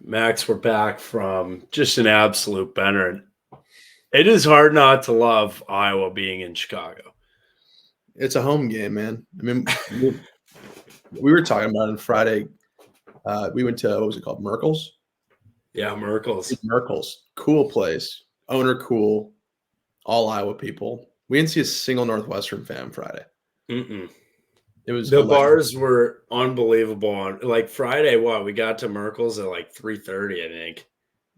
Max, we're back from just an absolute benner. And it is hard not to love Iowa being in Chicago. It's a home game, man. I mean, we were talking about it on Friday. We went to, what was it called? Merkel's? Yeah, Merkel's. Merkel's. Cool place. Owner cool. All Iowa people. We didn't see a single Northwestern fan Friday. Mm-mm. It was The electric. bars were unbelievable. On like Friday, we got to Merkel's at like 3:30, I think.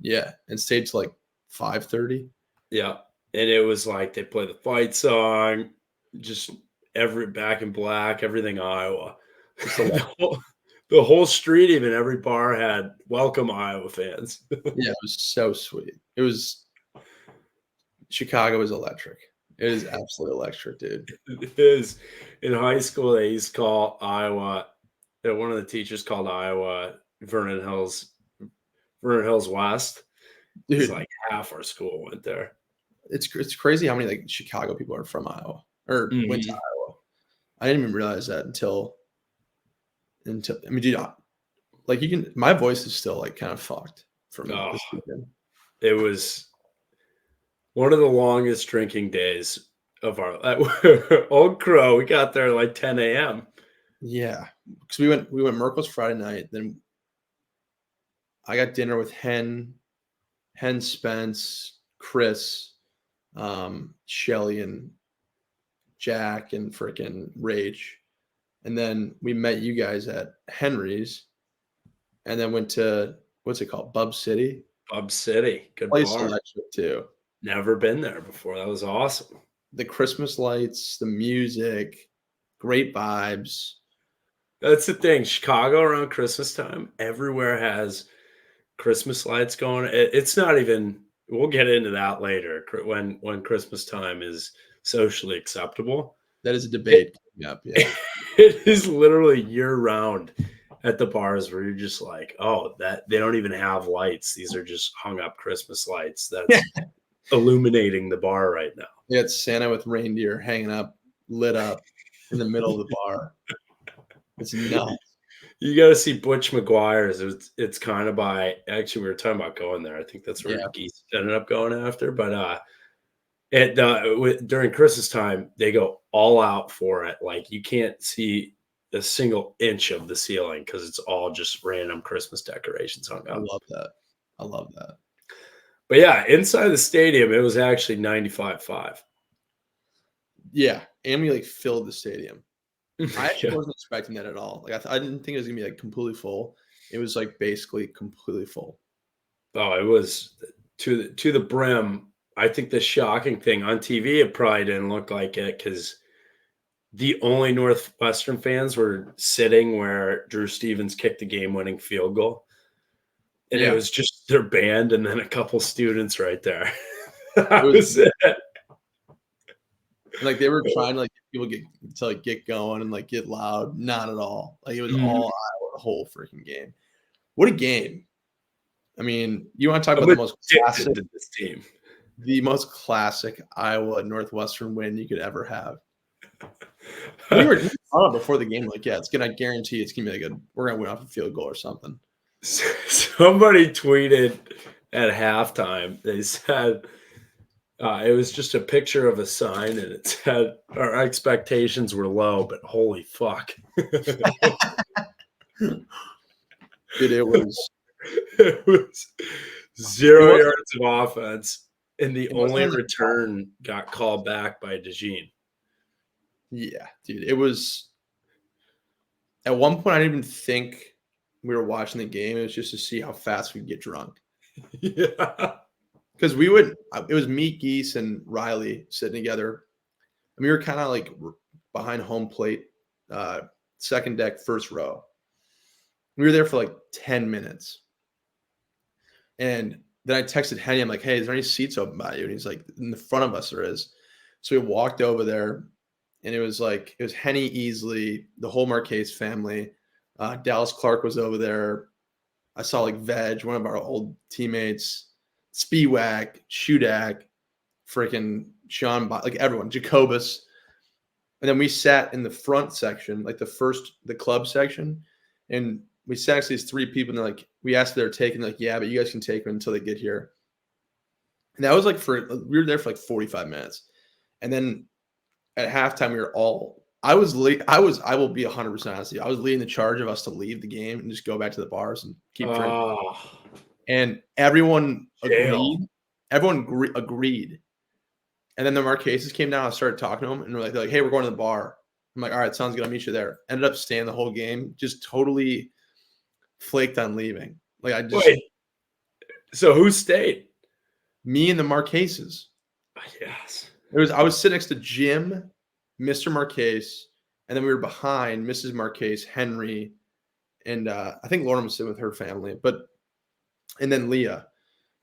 Yeah, and stayed to like 5:30. Yeah, and it was like they play the fight song, just every Back in Black, everything Iowa. The whole street, even every bar had welcome Iowa fans. Yeah, it was so sweet. Chicago is electric. It is absolutely electric, dude. It is. In high school, they used to call Iowa. One of the teachers called Iowa Vernon Hills West. Dude, It's like half our school went there. It's crazy how many like Chicago people are from Iowa or went to Iowa. I didn't even realize that until I mean, dude, like my voice is still like kind of fucked from this weekend. It was one of the longest drinking days of our Old Crow. We got there like 10 a.m. Yeah, because we went Merkel's Friday night. Then I got dinner with Hen, Spence, Chris, Shelly, and Jack, and freaking Rage. And then we met you guys at Henry's, and then went to, what's it called? Bub City. Bub City, good place bar too. Never been there before. That was awesome. The Christmas lights, the music, great vibes. That's the thing. Chicago around Christmas time, everywhere has Christmas lights going. It's not even. We'll get into that later when Christmas time is socially acceptable. That is a debate coming up. Yeah, it is literally year round at the bars where you're just like, oh, that they don't even have lights. These are just hung up Christmas lights that's illuminating the bar right now. Yeah, it's Santa with reindeer hanging up, lit up in the middle of the bar. It's nuts. You got to see Butch McGuire's. It's kind of by, actually, we were talking about going there. I think that's where Geese ended up going after. But during Christmas time, they go all out for it. Like you can't see a single inch of the ceiling because it's all just random Christmas decorations hung up. I love that. But yeah, inside the stadium, it was actually 95.5. Yeah, and we like filled the stadium. I actually wasn't expecting that at all. Like I didn't think it was gonna be like completely full. It was like basically completely full. Oh, it was to the brim. I think the shocking thing on TV, it probably didn't look like it because the only Northwestern fans were sitting where Drew Stevens kicked the game-winning field goal. And it was just their band and then a couple students right there. That was it. Like they were trying to like people get going and like get loud. Not at all. Like it was all Iowa the whole freaking game. What a game! I mean, you want to talk about the most classic this team, the most classic Iowa Northwestern win you could ever have. We were on before the game, like, it's gonna guarantee it's gonna be like we're gonna win off a field goal or something. Somebody tweeted at halftime. They said it was just a picture of a sign, and it said our expectations were low, but holy fuck, dude! It was 0 yards of offense, and the only return got called back by DeJean. Yeah, dude, it was. At one point, I didn't even think we were watching the game. It was just to see how fast we'd get drunk. Yeah. Because it was me, Geese, and Riley sitting together. And we were kind of like behind home plate, second deck, first row. We were there for like 10 minutes. And then I texted Henny. I'm like, hey, is there any seats open by you? And he's like, in the front of us there is. So we walked over there, and it was Henny Easley, the whole Marquez family. Dallas Clark was over there. I saw like Veg, one of our old teammates. Spiewak, Shudak, freaking Sean, like everyone, Jacobus. And then we sat in the front section, like the club section. And we sat next to these 3 people, and they're like, we asked if they're taking, like, yeah, but you guys can take them until they get here. And that was like we were there for like 45 minutes. And then at halftime, we were all, I will be 100% honest with you. I was leading the charge of us to leave the game and just go back to the bars and keep drinking. Oh, And everyone jail. agreed. Everyone agreed. And then the Marqueses came down. I started talking to them, and they're like, hey, we're going to the bar. I'm like, all right, sounds good. I'll meet you there. Ended up staying the whole game. Just totally flaked on leaving. Like Wait, so who stayed? Me and the Marqueses. Yes. I was sitting next to Jim, Mr. Marquez, and then we were behind Mrs. Marquez, Henry, and I think Lauren was sitting with her family, and then Leah.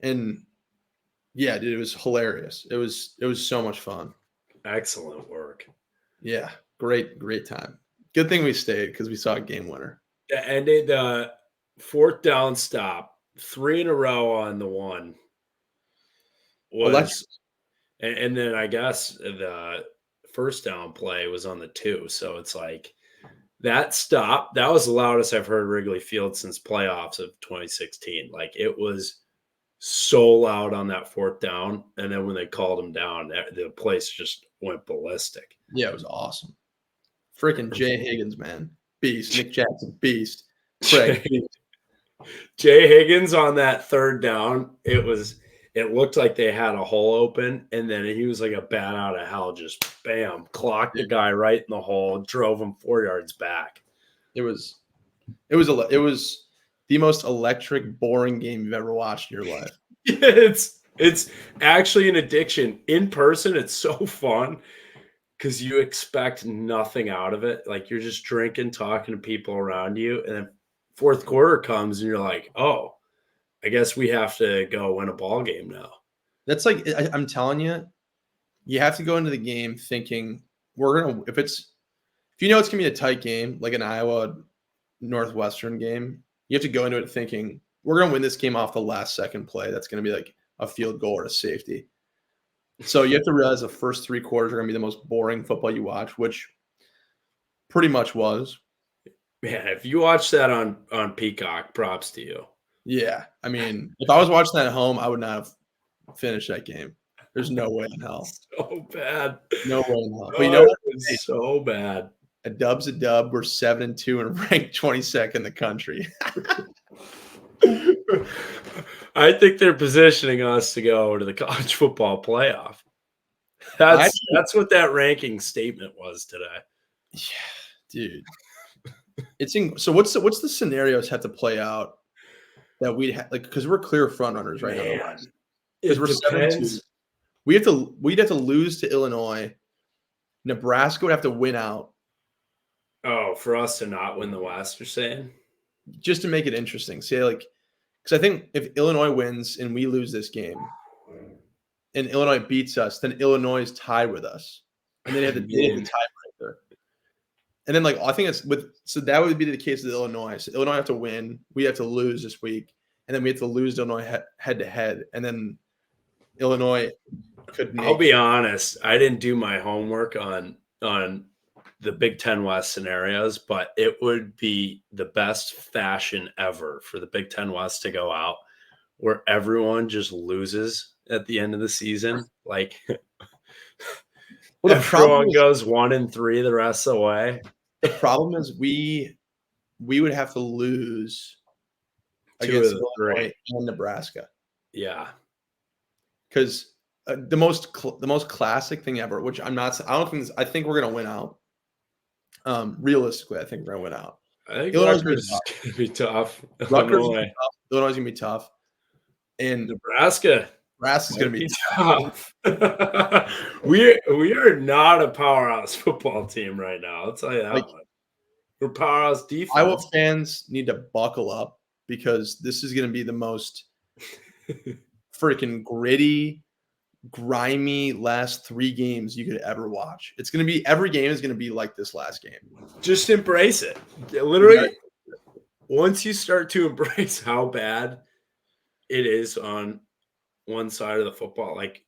And yeah, dude, it was hilarious. It was so much fun. Excellent work. Yeah, great time. Good thing we stayed because we saw a game winner. And the 4th down stop, 3 in a row on the one was, and then I guess the 1st down play was on the 2. So it's like that stop, that was the loudest I've heard Wrigley Field since playoffs of 2016. Like it was so loud on that 4th down. And then when they called him down, the place just went ballistic. Yeah, it was awesome. Freaking Jay Higgins, man. Beast. Nick Jackson, beast. Craig, beast. Jay Higgins on that 3rd down, it looked like they had a hole open, and then he was like a bat out of hell, just bam, clocked the guy right in the hole, drove him 4 yards back. It was the most electric, boring game you've ever watched in your life. It's actually an addiction. In person, it's so fun because you expect nothing out of it. Like you're just drinking, talking to people around you, and then 4th quarter comes, and you're like, oh, I guess we have to go win a ball game now. That's like, I'm telling you, you have to go into the game thinking if you know it's gonna be a tight game, like an Iowa Northwestern game, you have to go into it thinking we're gonna win this game off the last second play. That's gonna be like a field goal or a safety. So you have to realize the first 3 quarters are gonna be the most boring football you watch, which pretty much was. Man, if you watch that on Peacock, props to you. Yeah, I mean, if I was watching that at home, I would not have finished that game. There's no way in hell. So bad. No way in hell. But you know what? It's so bad. A dub's a dub. We're 7-2 and ranked 22nd in the country. I think they're positioning us to go to the college football playoff. That's what that ranking statement was today. Yeah, dude. So what's the scenarios have to play out that we'd have, like, because we're clear front runners right now. Because we're 7-2. We'd have to lose to Illinois. Nebraska would have to win out. Oh, for us to not win the West, you're saying? Just to make it interesting. Say, like, because I think if Illinois wins and we lose this game and Illinois beats us, then Illinois is tied with us. And then they have the tiebreaker. And then, like, I think so that would be the case with Illinois. So Illinois have to win. We have to lose this week. And then we have to lose Illinois head to head. And then Illinois could I'll be honest. I didn't do my homework on the Big Ten West scenarios, but it would be the best fashion ever for the Big Ten West to go out where everyone just loses at the end of the season. Like, everyone goes 1-3 the rest of the way. The problem is we would have to lose against Illinois and Nebraska. Yeah, because the most classic thing ever, which I think we're gonna win out. Realistically, I think we're gonna win out. I think Illinois is gonna be tough. Illinois is gonna be tough, and Nebraska's gonna be tough. we are not a powerhouse football team right now. I'll tell you that one. We're powerhouse defense. Iowa fans need to buckle up because this is gonna be the most freaking gritty, grimy last 3 games you could ever watch. It's going to be, every game is going to be like this last game. Just embrace it. Literally, once you start to embrace how bad it is on one side of the football, like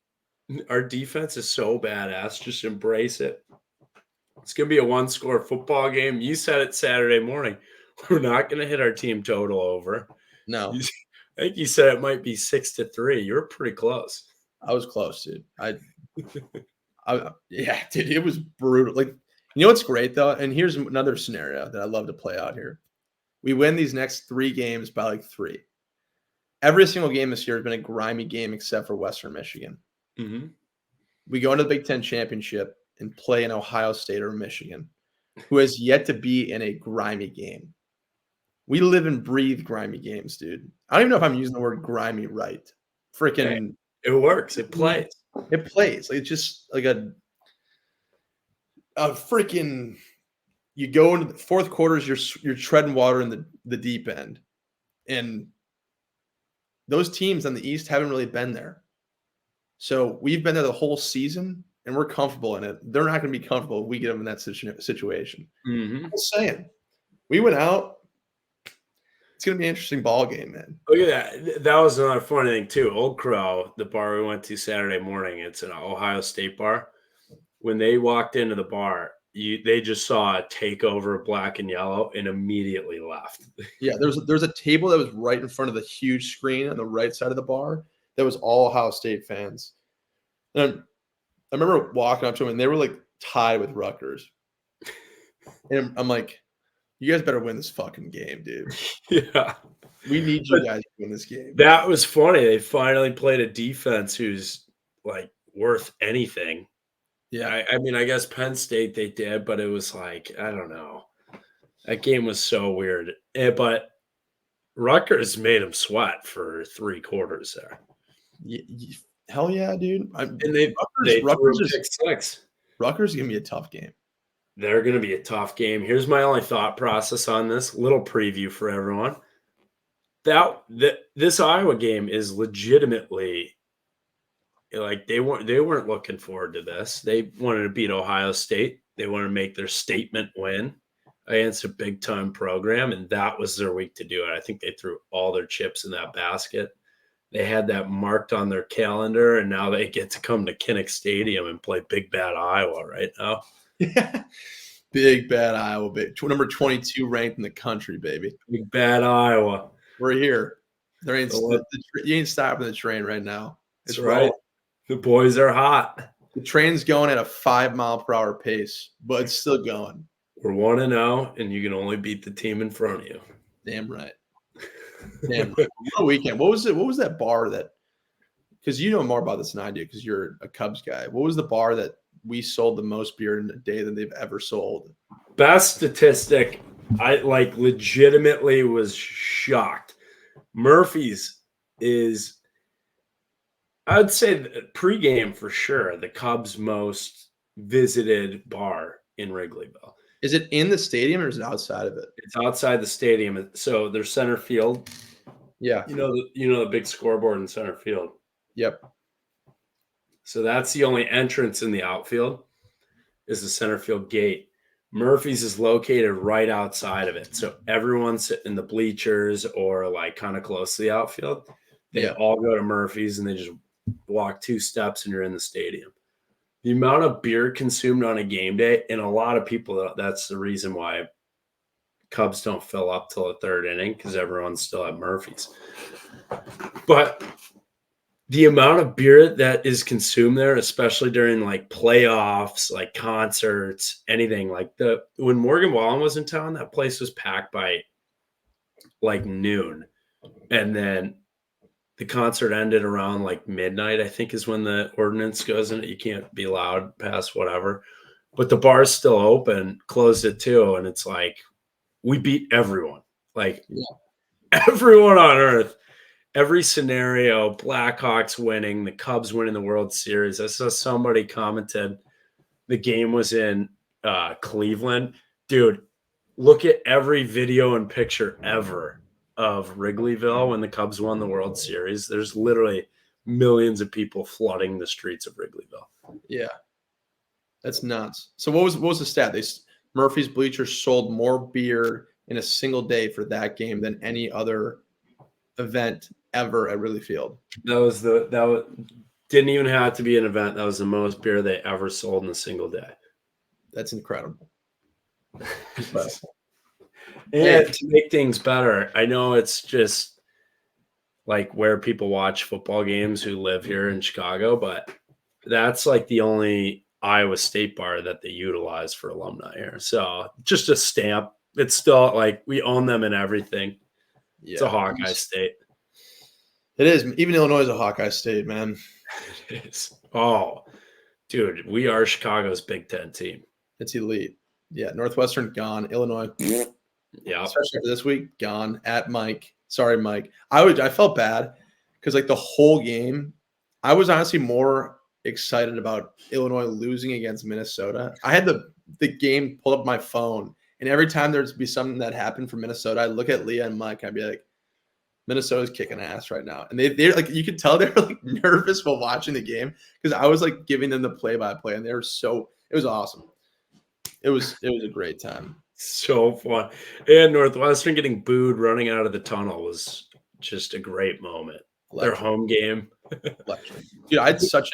our defense is so badass, just embrace it. It's going to be a 1-score football game. You said it Saturday morning. We're not going to hit our team total over. No, I think you said it might be 6-3. You were pretty close. I was close, dude. Yeah, dude, it was brutal. Like, you know what's great though? And here's another scenario that I love to play out here. We win these next 3 games by like 3. Every single game this year has been a grimy game except for Western Michigan. Mm-hmm. We go into the Big Ten championship and play in Ohio State or Michigan, who has yet to be in a grimy game. We live and breathe grimy games, dude. I don't even know if I'm using the word grimy right. Freaking, it works. It plays. It plays. Like, it's just like a freaking. You go into the fourth quarters, you're treading water in the deep end, and those teams on the East haven't really been there. So we've been there the whole season, and we're comfortable in it. They're not going to be comfortable if we get them in that situation. Mm-hmm. I'm just saying, we went out. It's going to be an interesting ball game, man. Look at that. That was another funny thing, too. Old Crow, the bar we went to Saturday morning, it's an Ohio State bar. When they walked into the bar, they just saw a takeover black and yellow and immediately left. Yeah, there's a table that was right in front of the huge screen on the right side of the bar that was all Ohio State fans. And I remember walking up to them, and they were like tied with Rutgers. And I'm like, you guys better win this fucking game, dude. Yeah. We need you guys to win this game. That was funny. They finally played a defense who's like worth anything. Yeah. I mean, I guess Penn State they did, but it was like, I don't know. That game was so weird. But Rutgers made them sweat for 3 quarters there. Hell yeah, dude. And Rutgers is 6. Rutgers is going to be a tough game. They're going to be a tough game. Here's my only thought process on this. Little preview for everyone. This Iowa game is legitimately like they weren't looking forward to this. They wanted to beat Ohio State. They wanted to make their statement win against a big time program, and that was their week to do it. I think they threw all their chips in that basket. They had that marked on their calendar, and now they get to come to Kinnick Stadium and play Big Bad Iowa right now. Yeah. Big Bad Iowa, number 22 ranked in the country, baby. Big Bad Iowa. We're here. You ain't stopping the train right now. It's right. The boys are hot. The train's going at a 5 mile per hour pace, but it's still going. We're 1-0, and you can only beat the team in front of you. Damn right. Damn right. What a weekend. What was it? What was that bar that? Because you know more about this than I do, because you're a Cubs guy. What was the bar that we sold the most beer in a day than they've ever sold? Best statistic, I legitimately was shocked. Murphy's is, I'd say pregame for sure, the Cubs' most visited bar in Wrigleyville. Is it in the stadium or is it outside of it? It's outside the stadium. So there's center field. Yeah. You know the big scoreboard in center field. Yep. So that's the only entrance in the outfield is the center field gate. Murphy's is located right outside of it. So everyone's sitting in the bleachers or like kind of close to the outfield. They all go to Murphy's and they just walk 2 steps and you're in the stadium. The amount of beer consumed on a game day, and a lot of people, that's the reason why Cubs don't fill up till the 3rd inning, because everyone's still at Murphy's. But the amount of beer that is consumed there, especially during like playoffs, like concerts, anything like when Morgan Wallen was in town, that place was packed by like noon. And then the concert ended around like midnight, I think is when the ordinance goes in. You can't be loud past whatever. But the bar's still open, closed at 2. And it's like, we beat everyone. Like everyone on earth. Every scenario, Blackhawks winning, the Cubs winning the World Series. I saw somebody commented the game was in Cleveland. Dude, look at every video and picture ever of Wrigleyville when the Cubs won the World Series. There's literally millions of people flooding the streets of Wrigleyville. Yeah. That's nuts. So what was the stat? Murphy's Bleachers sold more beer in a single day for that game than any other event ever at Wrigley Field. That didn't even have to be an event. That was the most beer they ever sold in a single day. That's incredible. And to make things better, I know it's just like where people watch football games who live here in Chicago, but that's like the only Iowa State bar that they utilize for alumni here. So just a stamp. It's still like we own them and everything. Yeah. It's a Hawkeye state. It is. Even Illinois is a Hawkeye state, man. It is. Oh, dude, we are Chicago's Big Ten team. It's elite. Yeah. Northwestern gone. Illinois. Yeah. Especially for this week, gone at Mike. Sorry, Mike. I felt bad because like the whole game, I was honestly more excited about Illinois losing against Minnesota. I had the game pulled up my phone, and every time there'd be something that happened for Minnesota, I'd look at Leah and Mike, and I'd be like, Minnesota's kicking ass right now. And they're like, you could tell they're like nervous while watching the game because I was like giving them the play-by-play, and they were it was awesome. It was a great time. So fun. And Northwestern getting booed running out of the tunnel was just a great moment. Their home game. Dude, I had such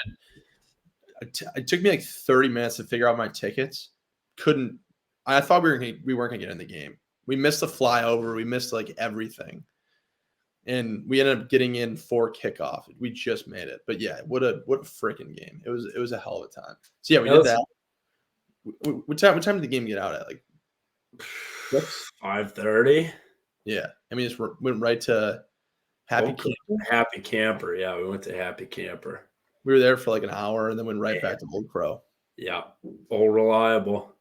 it took me like 30 minutes to figure out my tickets. I thought we weren't gonna get in the game. We missed the flyover. We missed like everything. And we ended up getting in for kickoff. We just made it. But yeah, what a freaking game. It was a hell of a time. So yeah, we did that. What time did the game get out at? Like 5:30. Yeah. I mean, just went right to Happy Camper. Happy Camper. Yeah, we went to Happy Camper. We were there for like an hour and then went right back to Old Crow. Yeah. Old Reliable.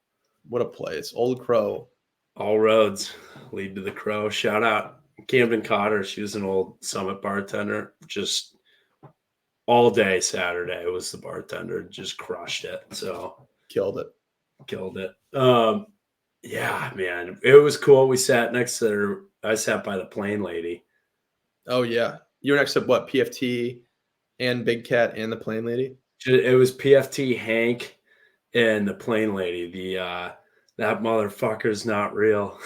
What a place. Old Crow. All roads lead to the Crow. Shout out Camden Cotter. She was an old Summit bartender. Just all day Saturday was the bartender. Just crushed it. So killed it. Yeah, man. It was cool. We sat next to her. I sat by the plane lady. Oh, yeah. You were next to what? PFT and Big Cat and the plane lady? It was PFT, Hank, and the plane lady. That motherfucker's not real.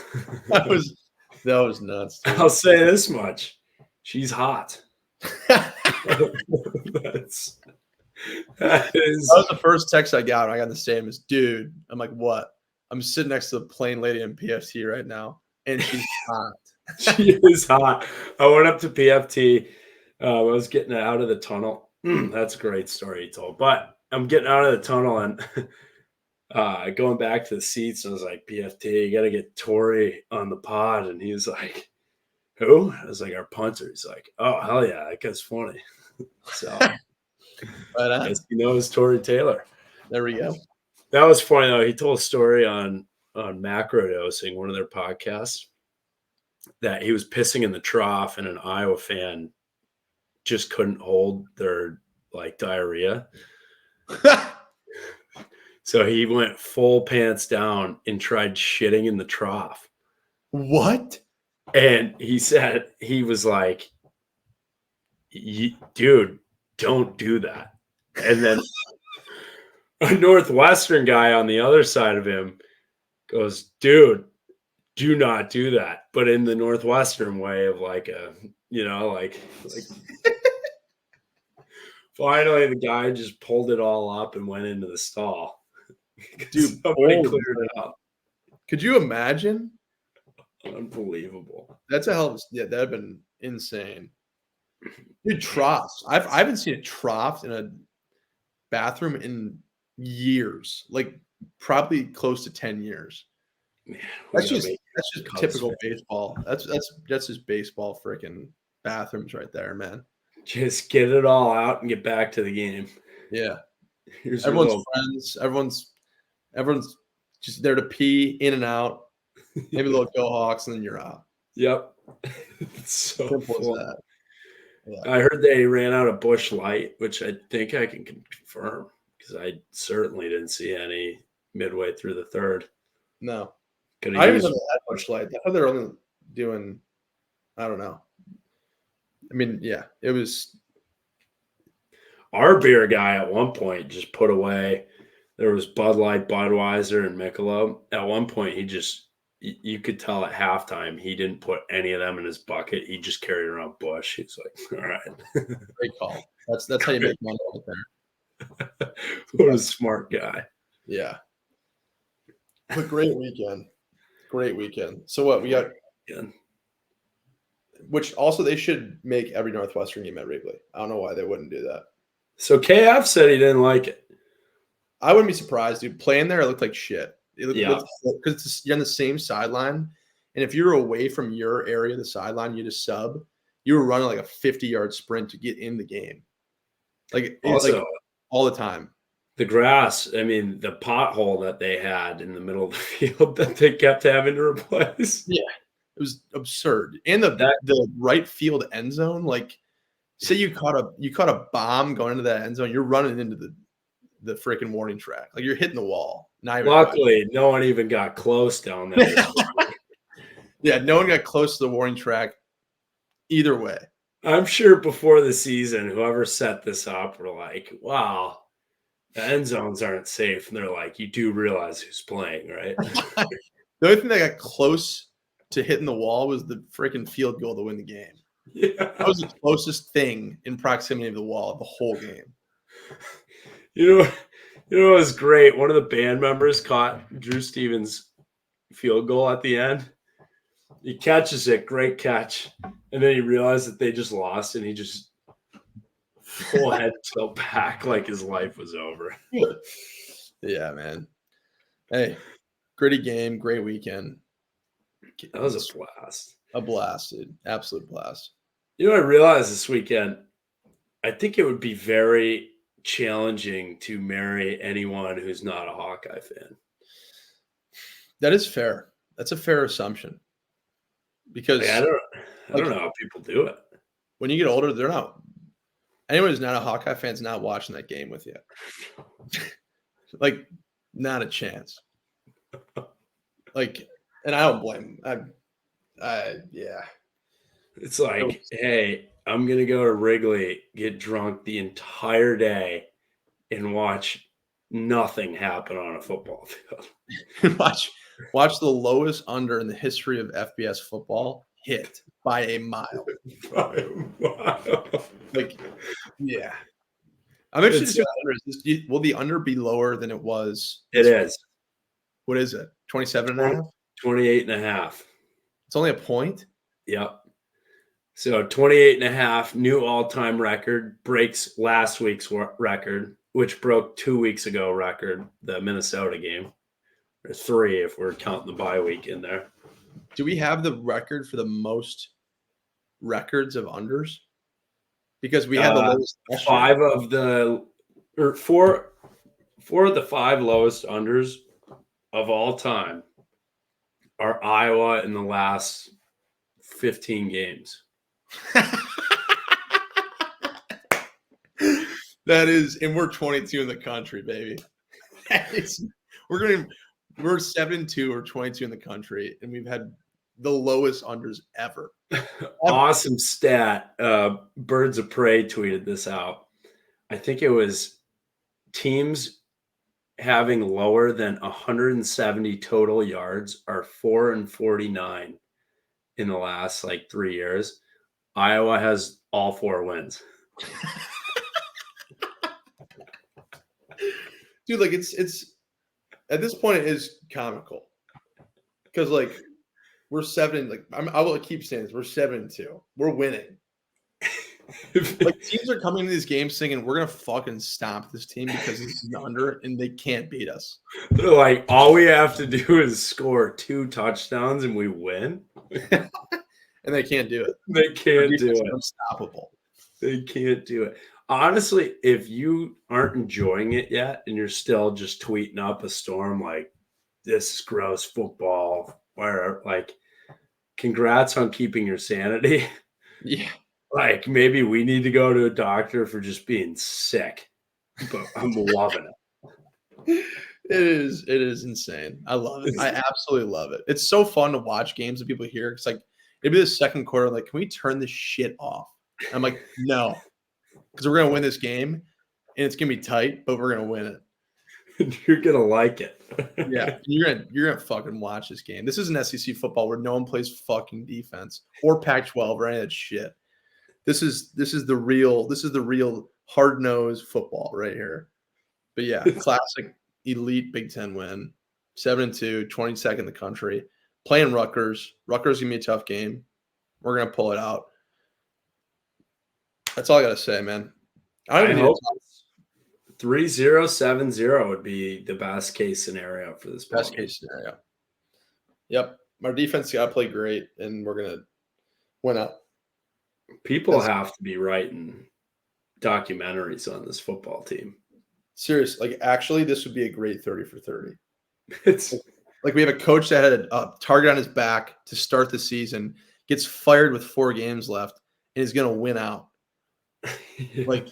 That was nuts. Dude. I'll say this much. She's hot. That was the first text I got when I got in the stadium is, dude, I'm like, what? I'm sitting next to the plane lady in PFT right now, and she's hot. She is hot. I went up to PFT. I was getting out of the tunnel. That's a great story you told. But I'm getting out of the tunnel and going back to the seats. And I was like, PFT, you got to get Tori on the pod. And he was like, who? I was like, our punter. He's like, oh, hell yeah. That guy's funny. So I guess he knows Tori Taylor. There we go. That was funny, though. He told a story on Macrodosing, one of their podcasts, that he was pissing in the trough and an Iowa fan just couldn't hold their like diarrhea. So he went full pants down and tried shitting in the trough. What? And he said, he was like, dude, don't do that. And then a Northwestern guy on the other side of him goes, dude, do not do that. But in the Northwestern way of like like finally the guy just pulled it all up and went into the stall. Dude, somebody cleared it up. Could you imagine? Unbelievable. That's a hell of that'd have been insane. Dude, troughs. I haven't seen a trough in a bathroom in years. Like probably close to 10 years. Man, that's just typical baseball. That's just baseball freaking bathrooms right there, man. Just get it all out and get back to the game. Yeah. Everyone's friends. Everyone's just there to pee in and out. Maybe they'll go Hawks and then you're out. Yep. It's so simple cool. as that. Yeah. I heard they ran out of Busch Light, which I think I can confirm because I certainly didn't see any midway through the third. No. I didn't know that Busch Light. I thought they were only doing, I don't know. I mean, yeah, it was. Our beer guy at one point just put away. There was Bud Light, Budweiser, and Michelob. At one point, you could tell at halftime he didn't put any of them in his bucket. He just carried around Busch. He's like, all right. Great call. That's how you make money right there. What a smart guy. Yeah. A great weekend. Great weekend. So what we got? Yeah. Which also they should make every Northwestern game at Wrigley. I don't know why they wouldn't do that. So KF said he didn't like it. I wouldn't be surprised, dude. Playing there, it looked like shit. It looked Yeah. because you're on the same sideline, and if you're away from your area of the sideline, you just sub. You were running like a 50-yard sprint to get in the game, like all the time. The grass, I mean, the pothole that they had in the middle of the field that they kept having to replace. Yeah, it was absurd. And the right field end zone, like, say you caught a bomb going into that end zone, you're running into the freaking warning track, like you're hitting the wall. Luckily, no one even got close down there. Yeah, no one got close to the warning track. Either way, I'm sure before the season, whoever set this up were like, "Wow, the end zones aren't safe." And they're like, "You do realize who's playing, right?" The only thing that got close to hitting the wall was the freaking field goal to win the game. Yeah. That was the closest thing in proximity of the wall the whole game. You know what was great? One of the band members caught Drew Stevens' field goal at the end. He catches it, great catch, and then he realized that they just lost, and he just full head tilt back like his life was over. Yeah, man. Hey, gritty game, great weekend. That was a blast. A blast, dude. Absolute blast. You know what I realized this weekend? I think it would be very challenging to marry anyone who's not a Hawkeye fan. That is fair. That's a fair assumption. Because I don't know how people do it. When you get older, they're not. Anyone who's not a Hawkeye fan is not watching that game with you. Like, not a chance. Like, and I don't blame them. Yeah. It's like, hey, I'm gonna go to Wrigley, get drunk the entire day, and watch nothing happen on a football field. Watch the lowest under in the history of FBS football hit by a mile. Like, yeah. I'm actually just under. Will the under be lower than it was? It is. What is it? 27.5? 28.5. It's only a point? Yep. So 28.5, new all-time record, breaks last week's record, which broke 2 weeks ago record, the Minnesota game. Or 3 if we're counting the bye week in there. Do we have the record for the most records of unders? Because we had the lowest. 4 of the 5 lowest unders of all time are Iowa in the last 15 games. That is, and we're 22 in the country, baby. We're 7-2 or 22 in the country, and we've had the lowest unders ever. Awesome stat. Birds of Prey tweeted this out. I think it was teams having lower than 170 total yards are 4-49 in the last 3 years. Iowa has all 4 wins. Dude, like it's at this point it is comical because we're 7. I will keep saying this. We're 7-2. We're winning. Teams are coming into these games thinking we're gonna fucking stomp this team because this is an under and they can't beat us. They're like, all we have to do is score 2 touchdowns and we win. And they can't do it. They can't do it. Unstoppable. They can't do it. Honestly, if you aren't enjoying it yet and you're still just tweeting up a storm like this is gross football, or congrats on keeping your sanity. Yeah. Maybe we need to go to a doctor for just being sick. But I'm loving it. It is insane. I love it. I absolutely love it. It's so fun to watch games that people hear. It's maybe the second quarter, can we turn this shit off? I'm like, no. Because we're gonna win this game and it's gonna be tight, but we're gonna win it. You're gonna like it. Yeah. You're gonna fucking watch this game. This isn't SEC football where no one plays fucking defense or Pac-12 or any of that shit. This is the real hard-nosed football right here. But yeah, classic elite Big Ten win. 7-2, 22nd in the country. playing Rutgers. Rutgers going to be a tough game. We're going to pull it out. That's all I got to say, man. I hope 3-0, 7-0 would be the best case scenario for this best game. Case scenario. Yep. Our defense got to play great, and we're going to win out. People have to be writing documentaries on this football team. Serious. Like, actually, this would be a great 30 for 30. It's like we have a coach that had a target on his back to start the season, gets fired with 4 games left, and is going to win out. Like,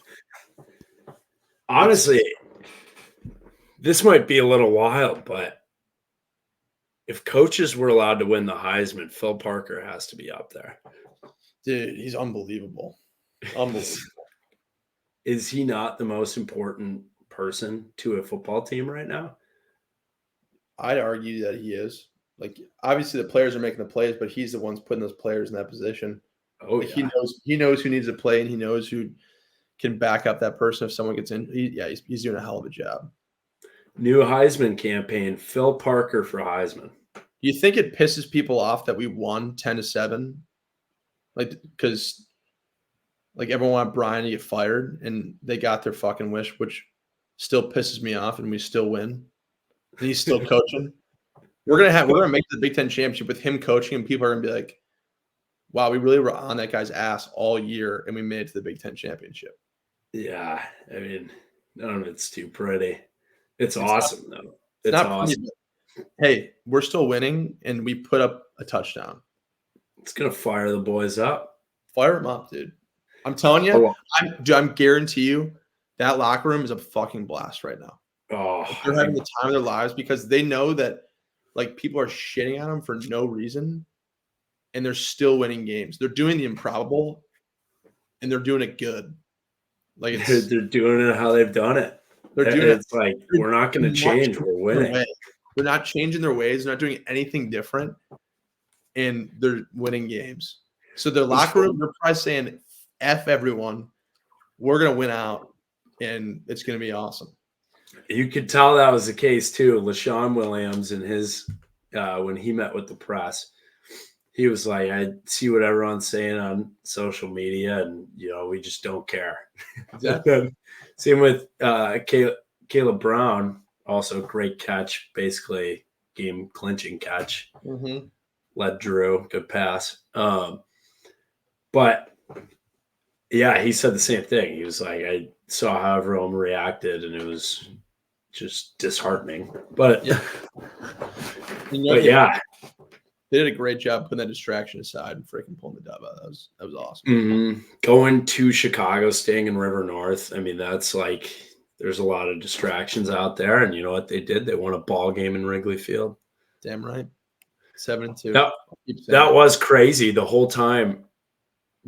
honestly, this might be a little wild, but if coaches were allowed to win the Heisman, Phil Parker has to be up there. Dude, he's unbelievable. Unbelievable. Is he not the most important person to a football team right now? I'd argue that he is. Like, obviously the players are making the plays, but he's the ones putting those players in that position. Oh, like, yeah. He knows who needs to play, and he knows who can back up that person if someone gets in. He's doing a hell of a job. New Heisman campaign, Phil Parker for Heisman. You think it pisses people off that we won 10-7? Like, because like everyone wanted Brian to get fired, and they got their fucking wish, which still pisses me off, and we still win. And he's still coaching. We're gonna make the Big Ten championship with him coaching, and people are gonna be like, "Wow, we really were on that guy's ass all year, and we made it to the Big Ten championship." Yeah, I mean, none of it's too pretty. It's awesome, though. It's not awesome. Pretty, hey, we're still winning, and we put up a touchdown. It's gonna fire the boys up. Fire them up, dude. I'm telling you, I'm guarantee you that locker room is a fucking blast right now. Oh, they're having the time of their lives because they know that like people are shitting on them for no reason, and they're still winning games. They're doing the improbable, and they're doing it good. Like they're doing it how they've done it. They're doing it. It's like we're not going to change. We're winning. They're not changing their ways. They're not doing anything different, and they're winning games. So their locker room, they're probably saying, "F everyone, we're gonna win out, and it's gonna be awesome." You could tell that was the case too. LaShawn Williams and his when he met with the press, he was like, "I see what everyone's saying on social media, and we just don't care." Exactly. Same with Caleb Brown, also great catch, basically game clinching catch. Mm-hmm. Led Drew, good pass. But yeah, he said the same thing. He was like, I saw how everyone reacted, and it was just disheartening. But yeah, but yeah, they did a great job putting that distraction aside and freaking pulling the dub out. That was awesome. Mm-hmm. Going to Chicago, staying in River North. I mean, that's like there's a lot of distractions out there, and you know what they did? They won a ball game in Wrigley Field. Damn right. 7-2. That was crazy the whole time.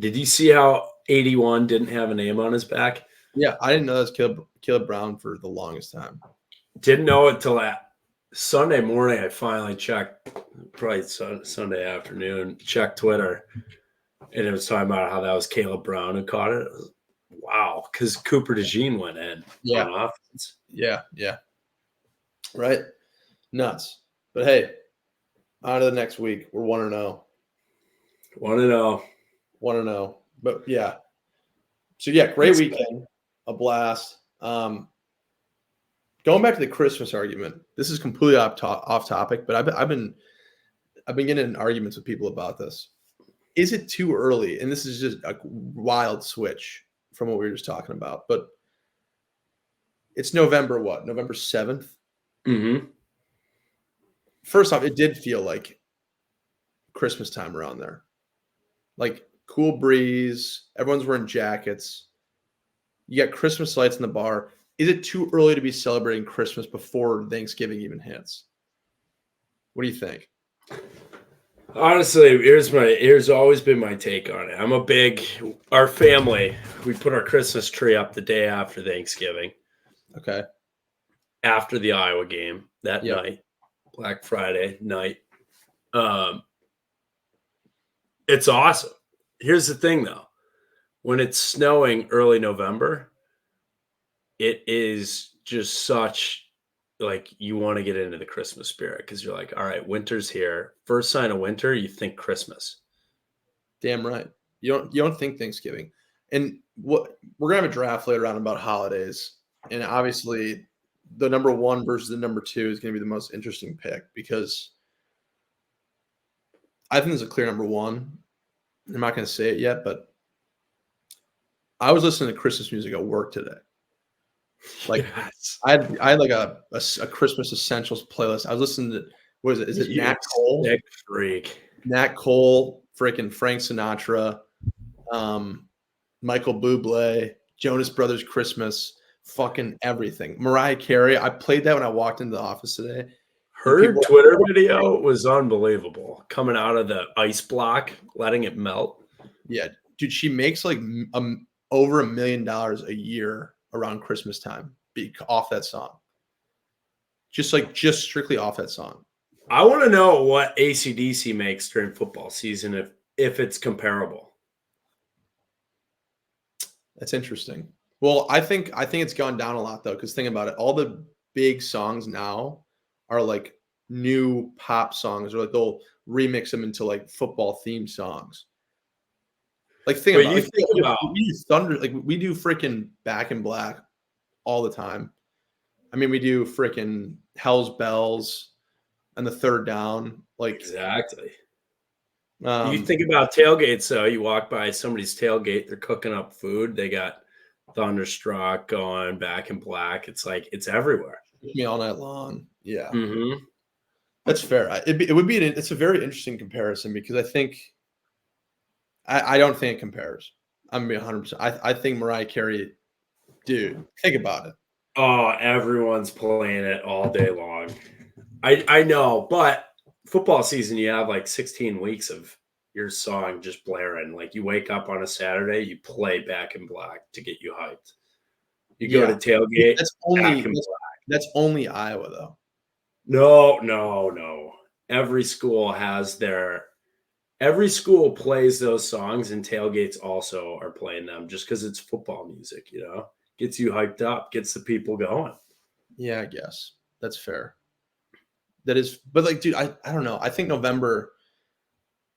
Did you see how 81 didn't have a name on his back? Yeah, I didn't know that was Caleb Brown for the longest time. Didn't know it till Sunday morning. I finally checked, probably Sunday afternoon, checked Twitter, and it was talking about how that was Caleb Brown who caught it. Wow, because Cooper DeJean went in on offense. Yeah. Right? Nuts. But hey, on to the next week. We're 1-0. 1-0. 1-0. But yeah. So yeah, great weekend. A blast. Going back to the Christmas argument. This is completely off topic, but I've been getting in arguments with people about this. Is it too early? And this is just a wild switch from what we were just talking about. But it's November what? November 7th? Mm-hmm. First off, it did feel like Christmas time around there. Like cool breeze. Everyone's wearing jackets. You got Christmas lights in the bar. Is it too early to be celebrating Christmas before Thanksgiving even hits? What do you think? Honestly, here's always been my take on it. Our family, we put our Christmas tree up the day after Thanksgiving. Okay. After the Iowa game that night, Black Friday night. It's awesome. Here's the thing, though. When it's snowing early November, it is just such like you want to get into the Christmas spirit because you're like, all right, winter's here. First sign of winter, you think Christmas. Damn right. You don't think Thanksgiving. And what we're gonna have a draft later on about holidays. And obviously the number one versus the number two is gonna be the most interesting pick because I think there's a clear number one. I'm not gonna say it yet, but I was listening to Christmas music at work today. Like Yes. I had like a Christmas essentials playlist. I was listening to what is it? Is it You Nat Cole? sick freak. Nat Cole, freaking Frank Sinatra, Michael Bublé, Jonas Brothers Christmas, fucking everything. Mariah Carey. I played that when I walked into the office today. Her Twitter video was unbelievable. Coming out of the ice block, letting it melt. Yeah, dude, she makes like over $1 million a year around Christmas time off that song. Just strictly off that song. I want to know what AC/DC makes during football season if it's comparable. That's interesting. Well, I think it's gone down a lot though, because think about it. All the big songs now are like new pop songs, or like they'll remix them into like football themed songs. Like think about we do Thunder, like we do freaking Back in Black all the time. I mean, we do freaking Hell's Bells and the Third Down. Like exactly. You think about tailgates, though. You walk by somebody's tailgate, they're cooking up food. They got Thunderstruck going, Back in Black. It's like it's everywhere. Me all night long. Yeah, that's fair. It's a very interesting comparison because I think I don't think it compares. I'm gonna be 100%. I think Mariah Carey, dude, think about it. Oh, everyone's playing it all day long. I know, but football season, you have like 16 weeks of your song just blaring. Like you wake up on a Saturday, you play Back in Black to get you hyped. You go to tailgate. That's only Iowa though. No. Every school plays those songs, and tailgates also are playing them just because it's football music, gets you hyped up, gets the people going. Yeah, I guess that's fair. That is, but like, dude, I don't know. I think November,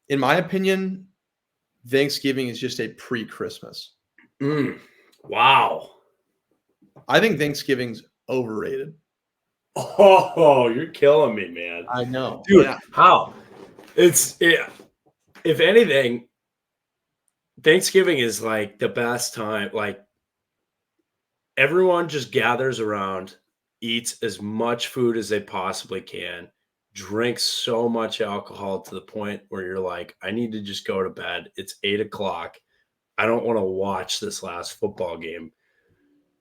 in my opinion, Thanksgiving is just a pre-Christmas. Wow. I think Thanksgiving's overrated. Oh, you're killing me, man. I know. Dude, how? If anything, Thanksgiving is like the best time. Like everyone just gathers around, eats as much food as they possibly can, drinks so much alcohol to the point where you're like, I need to just go to bed. It's 8:00. I don't want to watch this last football game.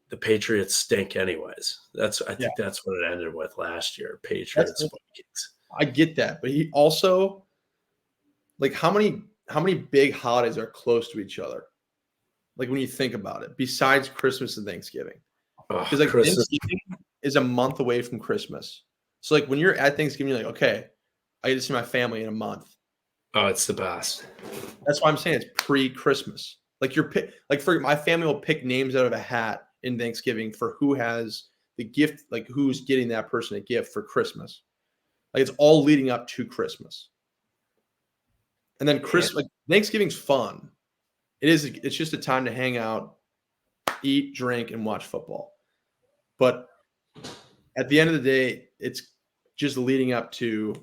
The Patriots stink anyways. I think that's what it ended with last year. Patriots, Vikings. I get that, but he also, like, how many big holidays are close to each other? Like when you think about it, besides Christmas and Thanksgiving, because like Thanksgiving is a month away from Christmas. So like when you're at Thanksgiving, you're like, okay, I get to see my family in a month. Oh, it's the best. That's why I'm saying it's pre-Christmas. Like for my family will pick names out of a hat in Thanksgiving for who has the gift, like who's getting that person a gift for Christmas. Like it's all leading up to Christmas. And then like Thanksgiving's fun. It's just a time to hang out, eat, drink, and watch football. But at the end of the day, it's just leading up to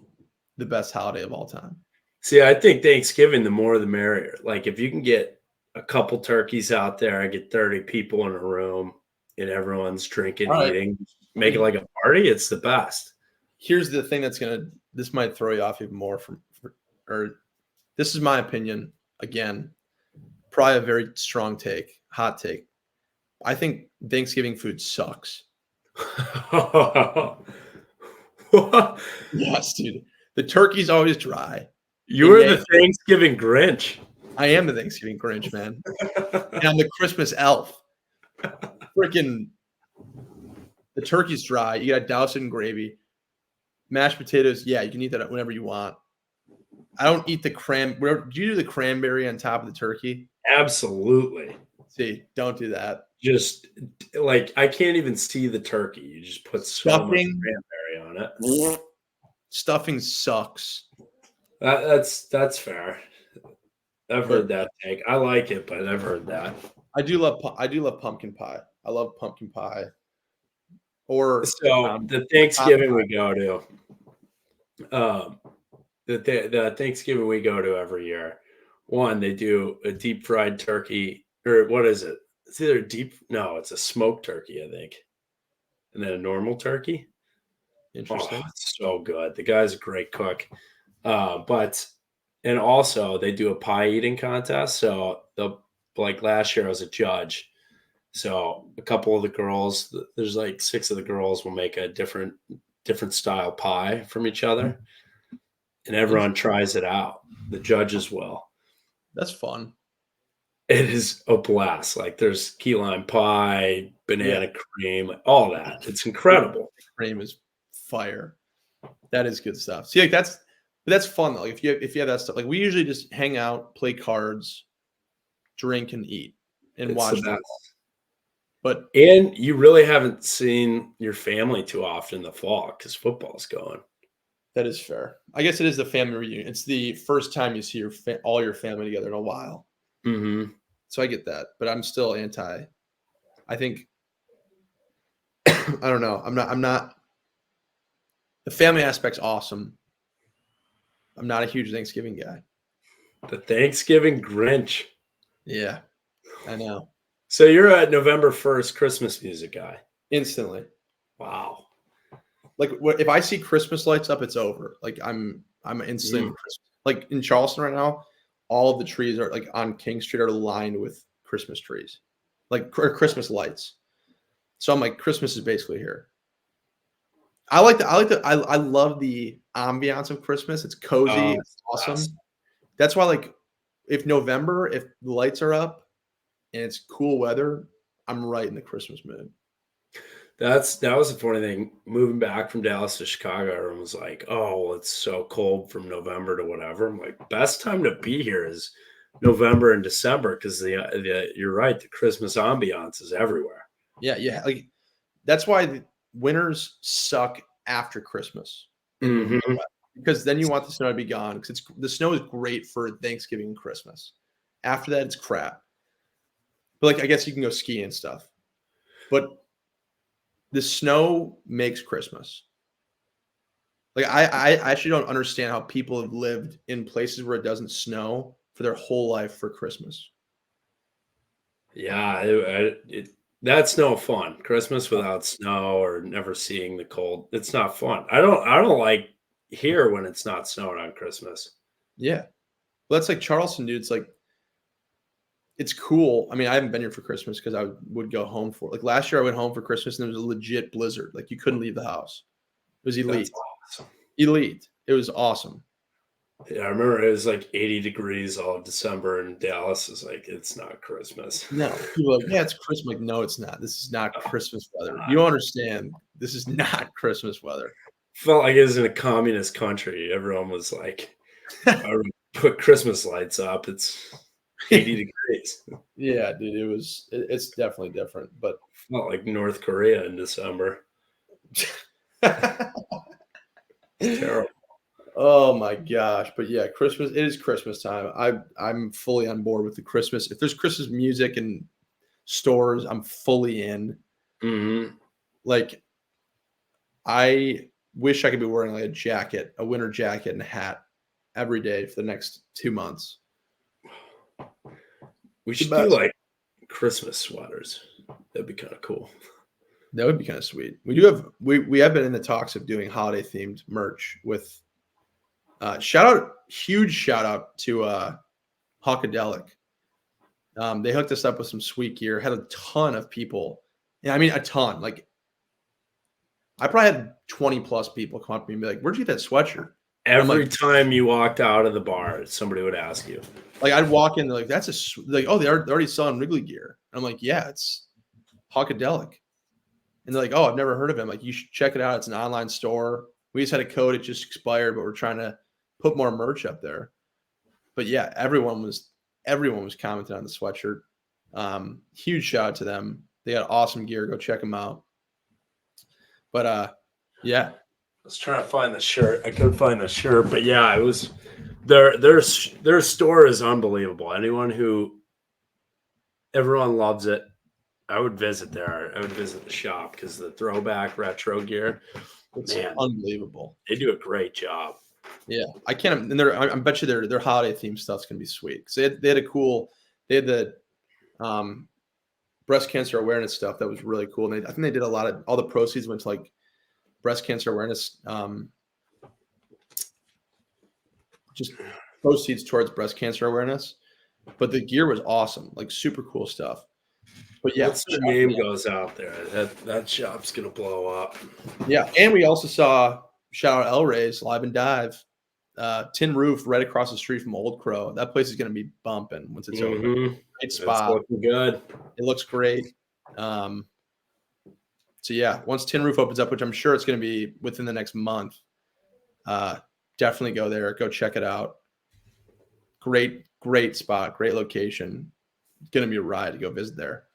the best holiday of all time. See, I think Thanksgiving, the more the merrier. Like if you can get a couple turkeys out there, I get 30 people in a room and everyone's drinking, eating, make it like a party. It's the best. Here's the thing this might throw you off even more this is my opinion. Again, probably a very strong hot take. I think Thanksgiving food sucks. Yes, dude. The turkey's always dry. You're the Thanksgiving Grinch. I am the Thanksgiving Grinch, man. And I'm the Christmas elf. Freaking the turkey's dry. You got to douse it in gravy. Mashed potatoes, you can eat that whenever you want. I don't eat the do you do the cranberry on top of the turkey? Absolutely. See, don't do that. Just like I can't even see the turkey. You just put so much Stuffing, cranberry on it. stuffing sucks. That's fair. I've But heard that take. I like it, but I've heard that. I do love pumpkin pie. I love pumpkin pie. Or So the pecan Thanksgiving pie. we go to, the Thanksgiving we go to every year. One, they do a deep fried turkey, or what is it? It's either no, it's a smoked turkey, I think, and then a normal turkey. Oh, Interesting. it's so good. The guy's a great cook. But and also they do a pie eating contest. So the like last year I was a judge. So a couple of the girls, there's like 6 of the girls will make a different style pie from each other, and everyone tries it out. The judges will. That's fun. It is a blast. Like there's key lime pie, Yeah. banana cream, all that. It's incredible. Cream is fire. That is good stuff. See, like that's fun though. Like if you have that stuff, like we usually just hang out, play cards, drink, and eat and It's the watch best. football. But And you really haven't seen your family too often in the fall because football's going. that is fair. I guess it is the family reunion. It's the first time you see all your family together in a while. Mm-hmm. So I get that, but I'm still anti. I think I don't know. I'm not. The family aspect's awesome. I'm not a huge Thanksgiving guy. The Thanksgiving Grinch. Yeah, I know. So you're a November 1st Christmas music guy. Instantly. Wow. Like if I see Christmas lights up, it's over. Like I'm instantly Mm. Christmas. Like in Charleston right now, all of the trees are like on King Street are lined with Christmas trees, like or Christmas lights. So I'm like, Christmas is basically here. I love the ambiance of Christmas. It's cozy, Oh, it's awesome. yes. That's why like if the lights are up and it's cool weather, I'm right in the Christmas mood. That was the funny thing. Moving back from Dallas to Chicago, everyone was like, "Oh, well, it's so cold from November to whatever." I'm like, "Best time to be here is November and December because you're right. The Christmas ambiance is everywhere." Yeah, yeah. Like that's why the winters suck after Christmas in the Mm-hmm. Midwest, because then you want the snow to be gone because the snow is great for Thanksgiving and Christmas. After that, it's crap. But like I guess you can go skiing and stuff. But the snow makes Christmas. Like I actually don't understand how people have lived in places where it doesn't snow for their whole life for Christmas. Yeah, that's no fun. Christmas without snow or never seeing the cold. It's not fun. I don't like here when it's not snowing on Christmas. Yeah. Well, that's like Charleston, dude. It's like it's cool. I mean, I haven't been here for Christmas because I would go home for like last year. I went home for Christmas and there was a legit blizzard. Like you couldn't leave the house. It was elite, That's awesome. elite. It was awesome. Yeah, I remember it was like 80 degrees all of December in Dallas. It's like it's not Christmas. No, people are like, yeah, it's Christmas. Like, no, it's not. This is not Christmas weather. God. You don't understand. This is not Christmas weather. Felt like it was in a communist country. Everyone was like, I would put Christmas lights up. It's 80 degrees. Yeah, dude, it's definitely different. But Felt like North Korea in December. It's terrible. oh my gosh. But yeah, Christmas, it is Christmas time. I'm fully on board with the Christmas. If there's Christmas music and stores, I'm fully in. Mm-hmm. Like I wish I could be wearing like a winter jacket and a hat every day for the next 2 months. We should do like Christmas sweaters. That'd be kind of cool. That would be kind of sweet. We have been in the talks of doing holiday themed merch with huge shout out to Hawkadelic. They hooked us up with some sweet gear, had a ton of people. Yeah, I mean a ton. Like I probably had 20 plus people come up to me and be like, "Where'd you get that sweatshirt?" Every time you walked out of the bar, somebody would ask you. Like I'd walk in, they're like, "That's like, oh, they're already selling Wrigley gear." And I'm like, "Yeah, it's Hawkadelic." And they're like, "Oh, I've never heard of him. Like, you should check it out. It's an online store. We just had a code; it just expired, but we're trying to put more merch up there." But yeah, everyone was commenting on the sweatshirt. Huge shout out to them. They got awesome gear. Go check them out. But yeah. I was trying to find the shirt. I couldn't find the shirt, but yeah, it was their store is unbelievable. Everyone loves it. I would visit there. I would visit the shop because the throwback retro gear, It's man, unbelievable. they do a great job. Yeah, I can't. And I bet you their holiday theme stuff's gonna be sweet. Because they had the breast cancer awareness stuff that was really cool. And I think they did a lot of all the proceeds went to like breast cancer awareness, just proceeds towards breast cancer awareness. But the gear was awesome, like super cool stuff. But yeah, once the name goes out there, that shop's gonna blow up. Yeah, and we also saw shout out El Rey's Live and Dive, tin roof right across the street from Old Crow. That place is going to be bumping once it's open. Great spot. It's looking good. It looks great. So yeah, once tin roof opens up, which I'm sure it's going to be within the next month, definitely go there. Go check it out. Great spot. Great location. It's going to be a ride to go visit there.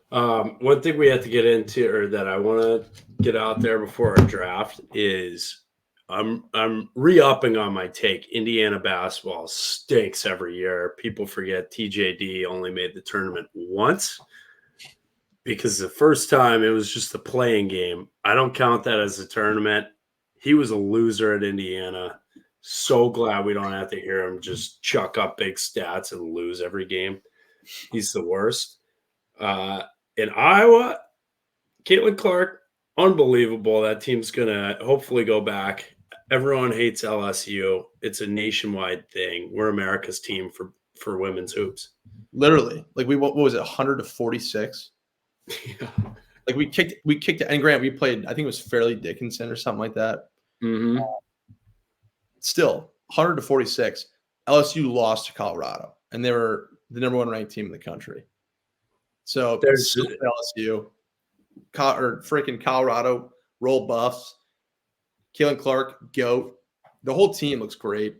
One thing we have to get into, or that I want to get out there before our draft, is I'm re-upping on my take. Indiana basketball stinks every year. People forget TJD only made the tournament once because the first time it was just a playing game. I don't count that as a tournament. He was a loser at Indiana. So glad we don't have to hear him just chuck up big stats and lose every game. He's the worst. In Iowa, Caitlin Clark, unbelievable. That team's going to hopefully go back. Everyone hates LSU. It's a nationwide thing. We're America's team for women's hoops. Literally. Like what was it, 100-46? Yeah. Like we kicked it. And Grant, we played, I think it was Fairleigh Dickinson or something like that. Mm-hmm. Still, 100-46. LSU lost to Colorado, and they were the number one ranked team in the country. So there's LSU, or freaking Colorado, roll buffs. Caitlin Clark, GOAT. The whole team looks great.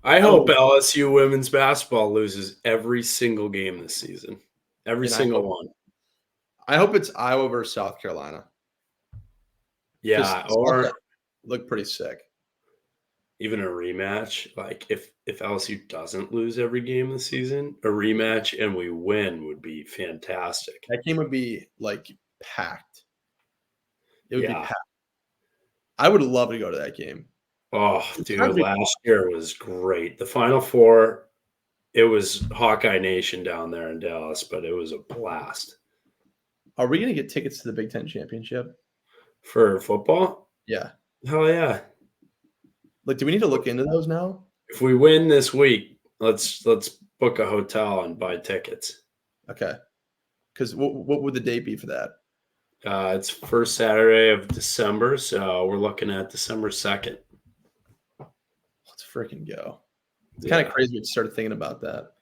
I hope LSU women's basketball loses every single game this season. Every single one. I hope it's Iowa versus South Carolina. Yeah, or look pretty sick. Even a rematch. Like if LSU doesn't lose every game this season, a rematch and we win would be fantastic. That game would be like packed. It would be packed. I would love to go to that game. Oh, dude, last year was great. The Final Four, it was Hawkeye Nation down there in Dallas, but it was a blast. Are we going to get tickets to the Big Ten Championship? For football? Yeah. Hell yeah. Like, do we need to look into those now? If we win this week, let's book a hotel and buy tickets. Okay. Because what would the date be for that? It's first Saturday of December, so we're looking at December 2nd. Let's freaking go. It's kind of crazy to start thinking about that.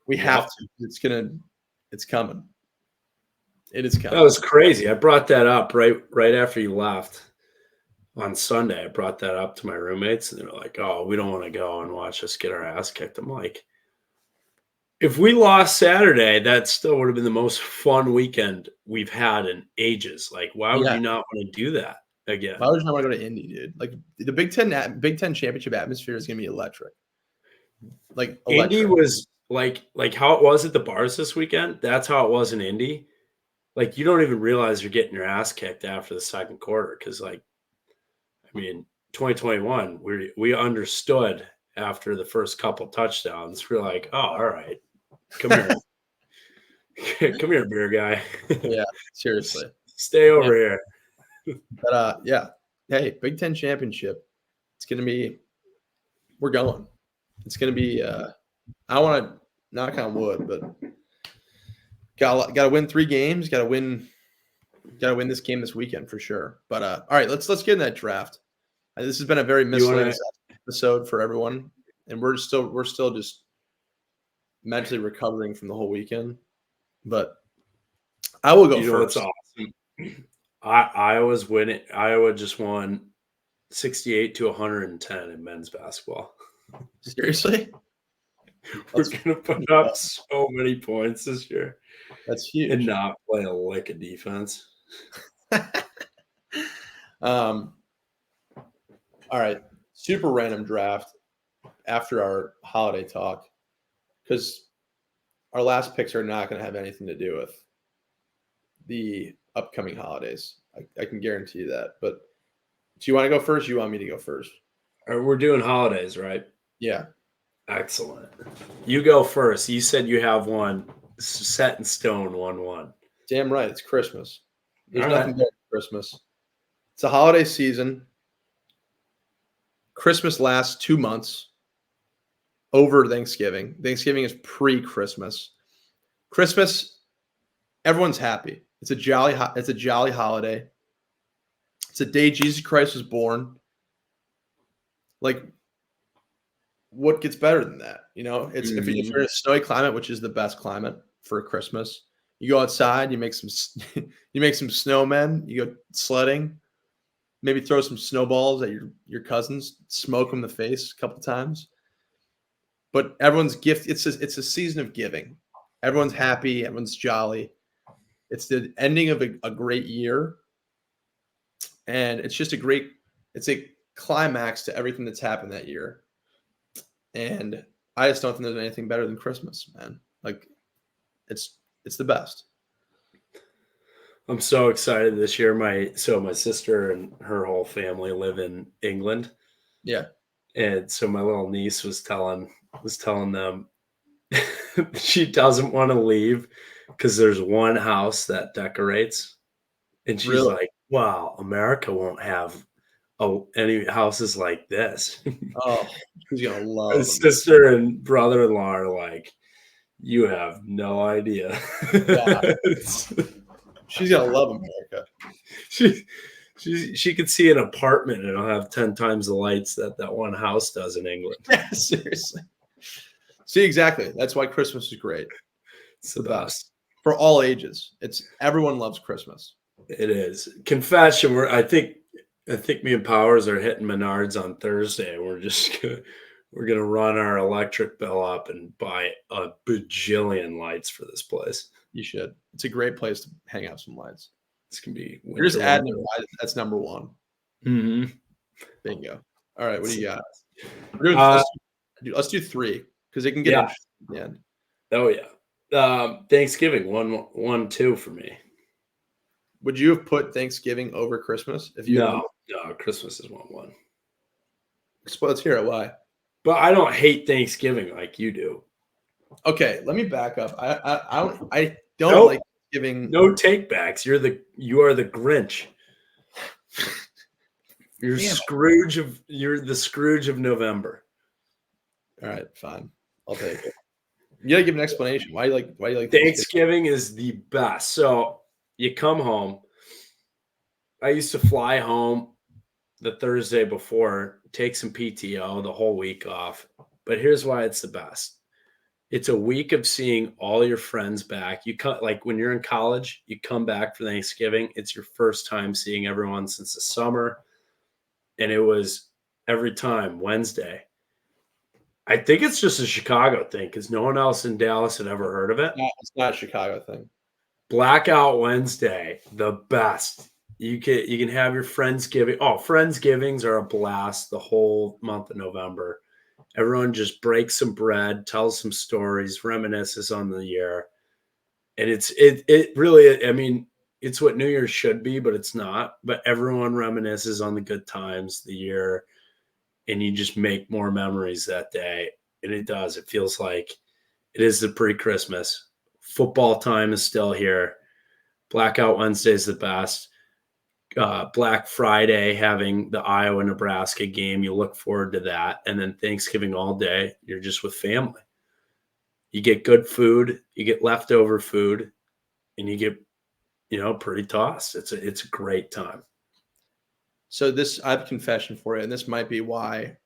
We have to. It's coming. It is coming. That was crazy. I brought that up right after you left on Sunday. I brought that up to my roommates, and they're like, "Oh, we don't want to go and watch us get our ass kicked." I'm like, if we lost Saturday, that still would have been the most fun weekend we've had in ages. Like, why would you not want to do that again? Why would you not want to go to Indy, dude? Like the Big Ten championship atmosphere is going to be electric. Like Indy was like how it was at the bars this weekend. That's how it was in Indy. Like you don't even realize you're getting your ass kicked after the second quarter because, like, I mean, 2021, we understood after the first couple touchdowns. We're like, oh, all right, come here, come here, beer guy. Yeah, seriously, stay over here. But yeah, hey, Big Ten championship. It's gonna be. We're going. It's gonna be. I want to knock on wood, but got to win 3 games. Got to win this game this weekend for sure. But all right, let's get in that draft. This has been a very miscellaneous episode for everyone, and we're still just mentally recovering from the whole weekend. But I will go first. What's awesome? Iowa's winning. Iowa just won 68-110 in men's basketball. Seriously? We're gonna put up so many points this year That's and huge. not play a lick of defense. All right. Super random draft after our holiday talk, because our last picks are not going to have anything to do with the upcoming holidays. I can guarantee you that. But do you want to go first? You want me to go first? We're doing holidays, right? Yeah. Excellent. You go first. You said you have one set in stone, 1-1. Damn right. It's Christmas. There's All nothing right. better than Christmas. It's a holiday season. Christmas lasts 2 months over Thanksgiving. Thanksgiving is pre-Christmas. Christmas, everyone's happy. It's a jolly holiday. It's a day Jesus Christ was born. Like, what gets better than that? You know, it's if you're in a snowy climate, which is the best climate for Christmas, you go outside, you make some you make some snowmen, you go sledding, maybe throw some snowballs at your cousins, smoke them in the face a couple times. But everyone's gift. It's a season of giving. Everyone's happy. Everyone's jolly. It's the ending of a great year, and it's just it's a climax to everything that's happened that year. And I just don't think there's anything better than Christmas, man. Like, it's the best. I'm so excited this year. My sister and her whole family live in England. Yeah. And so my little niece was telling them she doesn't want to leave because there's one house that decorates. And she's Really? like, wow, America won't have any houses like this. Oh, she's gonna love My them. sister and brother-in-law are like, you have no idea. Yeah. She's gonna love America. She could see an apartment and it'll have 10 times the lights that one house does in England. Yeah, seriously. See, exactly. That's why Christmas is great. It's the best. For all ages. Everyone loves Christmas. It is. Confession, I think me and Powers are hitting Menards on Thursday. We're gonna run our electric bill up and buy a bajillion lights for this place. You should. It's a great place to hang out some lights. It's gonna be You're just adding why that's number one. Mm-hmm. Bingo. All right, what do you got? Let's do three because it can get interesting at the end. Oh yeah. Thanksgiving 1-2 for me. Would you have put Thanksgiving over Christmas if you? No, Christmas is 1-1. Let's hear it. Why? But I don't hate Thanksgiving like you do. Okay, let me back up. I don't like Thanksgiving. No takebacks. You are the Grinch. You're the Scrooge of November. All right, fine. I'll take it. You gotta give an explanation. Why you like Thanksgiving is the best. So you come home. I used to fly home the Thursday before, take some PTO, the whole week off. But here's why it's the best. It's a week of seeing all your friends back. Like when you're in college, you come back for Thanksgiving. It's your first time seeing everyone since the summer. And it was every time Wednesday. I think it's just a Chicago thing because no one else in Dallas had ever heard of it. It's not a Chicago thing. Blackout Wednesday, the best. You can have your Friendsgiving. Oh, Friendsgivings are a blast the whole month of November. Everyone just breaks some bread, tells some stories, reminisces on the year. And it really, I mean, it's what New Year's should be, but it's not. But everyone reminisces on the good times, the year, and you just make more memories that day. And it does. It feels like it is the pre-Christmas. Football time is still here. Blackout Wednesday is the best. Black Friday, having the Iowa-Nebraska game, you look forward to that. And then Thanksgiving all day, you're just with family. You get good food, you get leftover food, and you get, pretty tossed. It's a great time. So I have a confession for you, and this might be why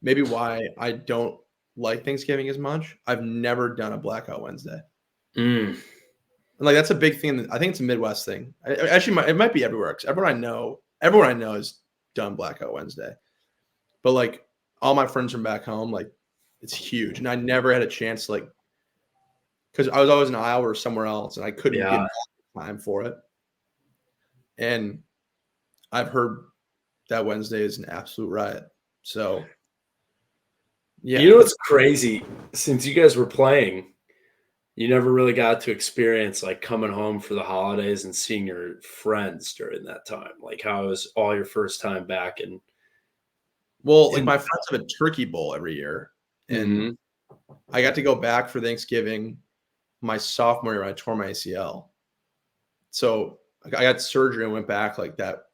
I don't like Thanksgiving as much. I've never done a Blackout Wednesday. And like that's a big thing. I think it's a Midwest thing. It might be everywhere. Cause everyone I know has done Blackout Wednesday. But like all my friends from back home, like It's huge. And I never had a chance to, like, because I was always in Iowa or somewhere else, and I couldn't get time for it. And I've heard that Wednesday is an absolute riot. So, yeah. You know what's crazy? Since you guys were playing, you never really got to experience like coming home for the holidays and seeing your friends during that time. Like, how was all your first time back? And well, like my friends have a turkey bowl every year, and mm-hmm. I got to go back for Thanksgiving my sophomore year when I tore my ACL. So I got surgery and went back like that.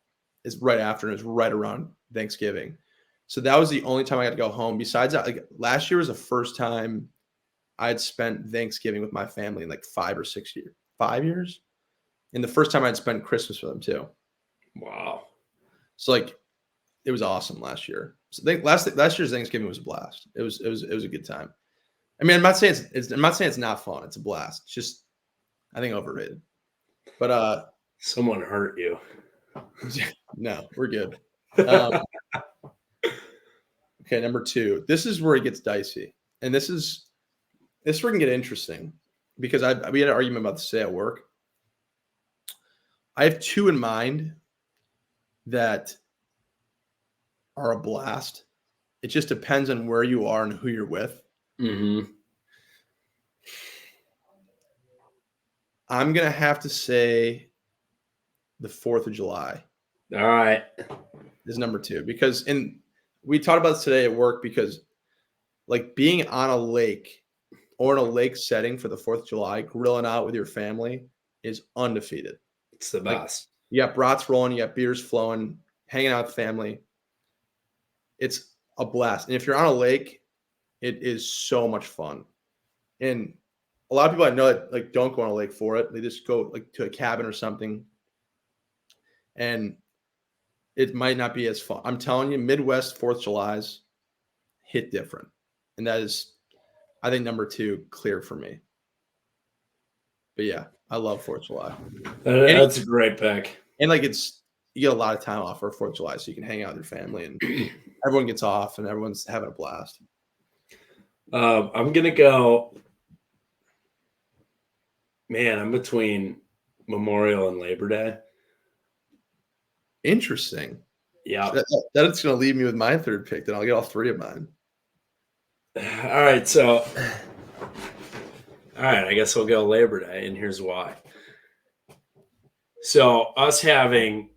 Is right after, and it was right around Thanksgiving. So that was the only time I got to go home. Besides that, like last year was the first time I had spent Thanksgiving with my family in like 5 or 6 years. 5 years? And the first time I'd spent Christmas with them too. Wow. So like it was awesome last year. So last year's Thanksgiving was a blast. It was a good time. I mean, I'm not saying it's not fun. It's a blast. It's just I think overrated. But someone hurt you. No, we're good. Okay, number 2. This is where it gets dicey. And this is where it can get interesting because we had an argument about this today at work. I have 2 in mind that are a blast. It just depends on where you are and who you're with. Mm-hmm. I'm going to have to say the 4th of July. All right. Is number 2 because we talked about this today at work because like being on a lake or in a lake setting for the 4th of July, grilling out with your family is undefeated. It's the best. Like, you got brats rolling, you got beers flowing, hanging out with family. It's a blast. And if you're on a lake, it is so much fun. And a lot of people I know that like don't go on a lake for it. They just go like to a cabin or something. And it might not be as fun. I'm telling you, Midwest 4th of July's hit different. And that is, I think, number 2 clear for me. But yeah, I love 4th of July. That's a great pick. And like you get a lot of time off for 4th of July, so you can hang out with your family and everyone gets off and everyone's having a blast. I'm going to go, man, I'm between Memorial and Labor Day. Interesting. Yeah. That's going to leave me with my 3rd pick. Then I'll get all 3 of mine. All right. So, I guess we'll go Labor Day, and here's why. So, us having,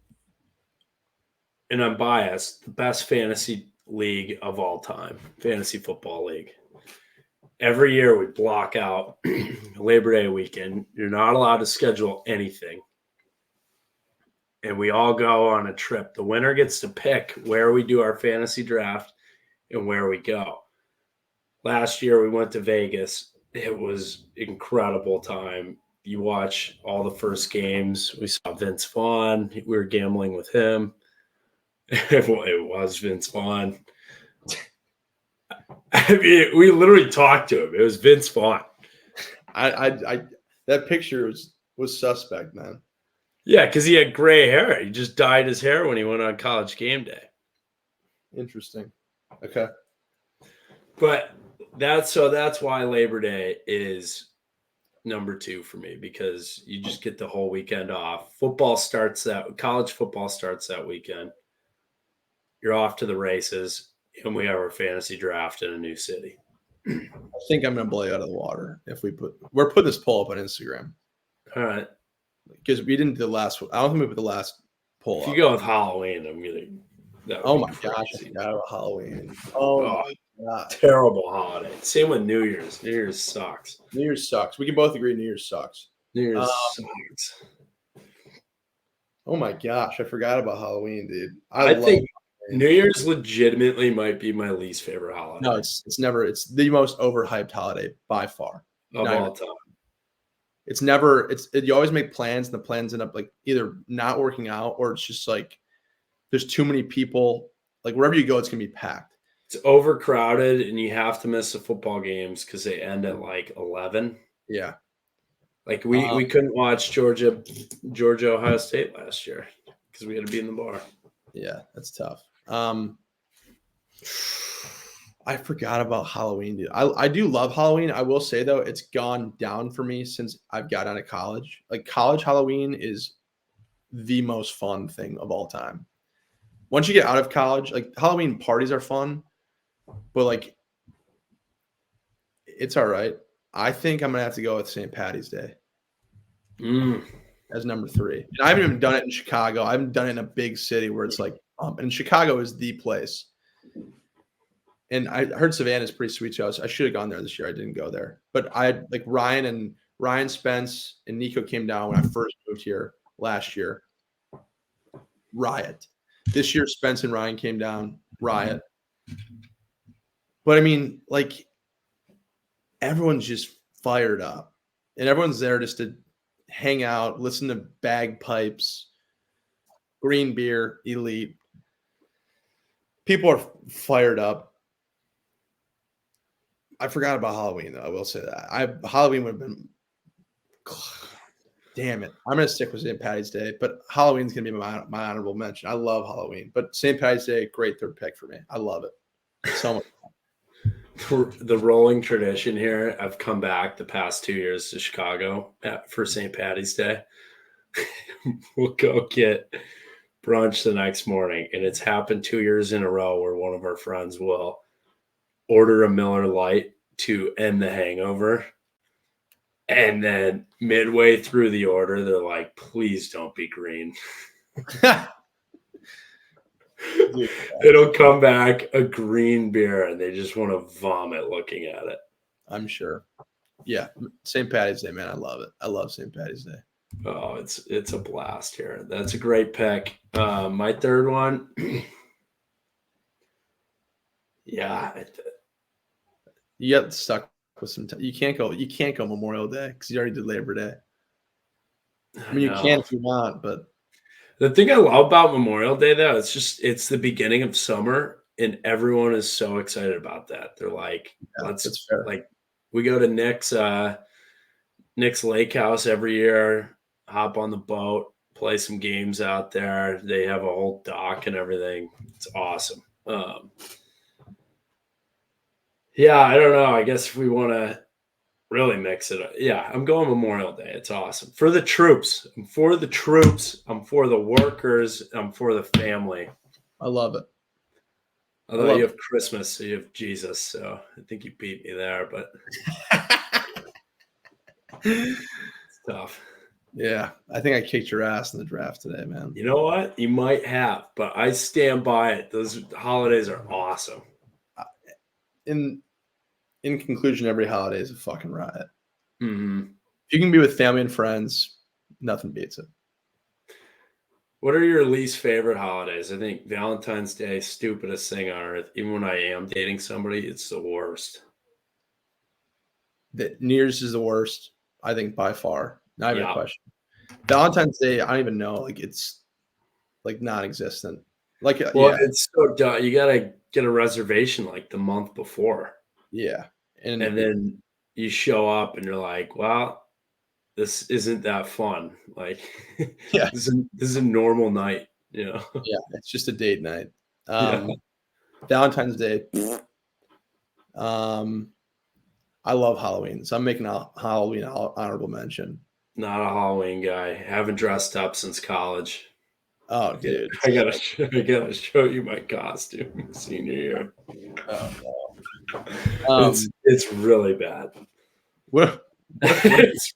and I'm biased, the best fantasy league of all time, fantasy football league. Every year we block out Labor Day weekend. You're not allowed to schedule anything. And we all go on a trip. The winner gets to pick where we do our fantasy draft and where we go. Last year we went to Vegas. It was incredible time. You watch all the first games. We saw Vince Vaughn. We were gambling with him. It was Vince Vaughn. I mean, we literally talked to him. It was Vince Vaughn. I that picture was suspect, man. Yeah, because he had gray hair. He just dyed his hair when he went on College Game Day. Interesting. Okay. But that's why Labor Day is number 2 for me, because you just get the whole weekend off. College football starts that weekend. You're off to the races, and we have our fantasy draft in a new city. I think I'm going to blow you out of the water if we're putting this poll up on Instagram. All right. Because we didn't do the last one. I don't think we put the last poll If up. you go with Halloween, I'm going to. Oh my gosh. I forgot about Halloween. Oh my God. Terrible holiday. Same with New Year's. New Year's sucks. New Year's sucks. We can both agree New Year's sucks. New Year's sucks. Oh my gosh. I forgot about Halloween, dude. I think New Year's legitimately might be my least favorite holiday. No, it's the most overhyped holiday by far. Of all time. You always make plans and the plans end up like either not working out or it's just like there's too many people. Like wherever you go, it's gonna be packed. It's overcrowded and you have to miss the football games because they end at like 11. Yeah. Like we couldn't watch Georgia Ohio State last year because we had to be in the bar. Yeah, that's tough. I forgot about Halloween, dude. I do love Halloween. I will say though, it's gone down for me since I've got out of college. Like college Halloween is the most fun thing of all time. Once you get out of college, like Halloween parties are fun, but like it's all right. I think I'm gonna have to go with St. Patty's Day Mm. as number 3. And I haven't even done it in Chicago. I haven't done it in a big city where it's like, and Chicago is the place. And I heard Savannah is pretty sweet. So I should have gone there this year. I didn't go there, but I had like Ryan Spence and Nico came down when I first moved here last year. Riot. This year, Spence and Ryan came down. Riot. But I mean, like everyone's just fired up, and everyone's there just to hang out, listen to bagpipes, green beer, elite. People are fired up. I forgot about Halloween, though. I will say that. Halloween would have been. Damn it. I'm going to stick with St. Patty's Day, but Halloween's going to be my honorable mention. I love Halloween, but St. Patty's Day, great third pick for me. I love it so much. The rolling tradition here, I've come back the past 2 years to Chicago for St. Patty's Day. We'll go get brunch the next morning, and it's happened 2 years in a row where one of our friends will order a Miller Lite to end the hangover, and then midway through the order they're like, please don't be green. It'll come back a green beer and they just want to vomit looking at it. I'm sure. Yeah, St. Patty's Day, man. I love it. I love St. Patty's Day. Oh, it's a blast here. That's a great pick. My third one. Yeah. You got stuck with some time. You can't go Memorial Day because you already did Labor Day. I mean, you can if you want, but the thing I love about Memorial Day, though, it's the beginning of summer, and everyone is so excited about that. They're like, that's fair. Like, we go to Nick's Lake House every year, hop on the boat, play some games out there. They have a whole dock and everything. It's awesome. Yeah, I don't know. I guess if we want to really mix it up. Yeah, I'm going Memorial Day. It's awesome. For the troops. I'm for the troops. I'm for the workers. I'm for the family. I love it. Although you have Christmas, so you have Jesus. So I think you beat me there, but it's tough. Yeah, I think I kicked your ass in the draft today, man. You know what? You might have, but I stand by it. Those holidays are awesome. In conclusion, every holiday is a fucking riot. Mm-hmm. If you can be with family and friends, nothing beats it. What are your least favorite holidays? I think Valentine's Day, stupidest thing on earth. Even when I am dating somebody, it's the worst. New Year's is the worst, I think, by far. Not even a question. Valentine's Day, I don't even know. Like, it's like non-existent. Like, well, it's so dumb. You gotta get a reservation like the month before. Yeah, and then you show up and you're like, well, this isn't that fun. Like, yeah, this is a normal night, you know? Yeah, it's just a date night. Valentine's Day. I love Halloween, so I'm making a Halloween honorable mention. Not a Halloween guy. Haven't dressed up since college. Oh, dude, I gotta show you my costume senior year. Oh, it's really bad. It's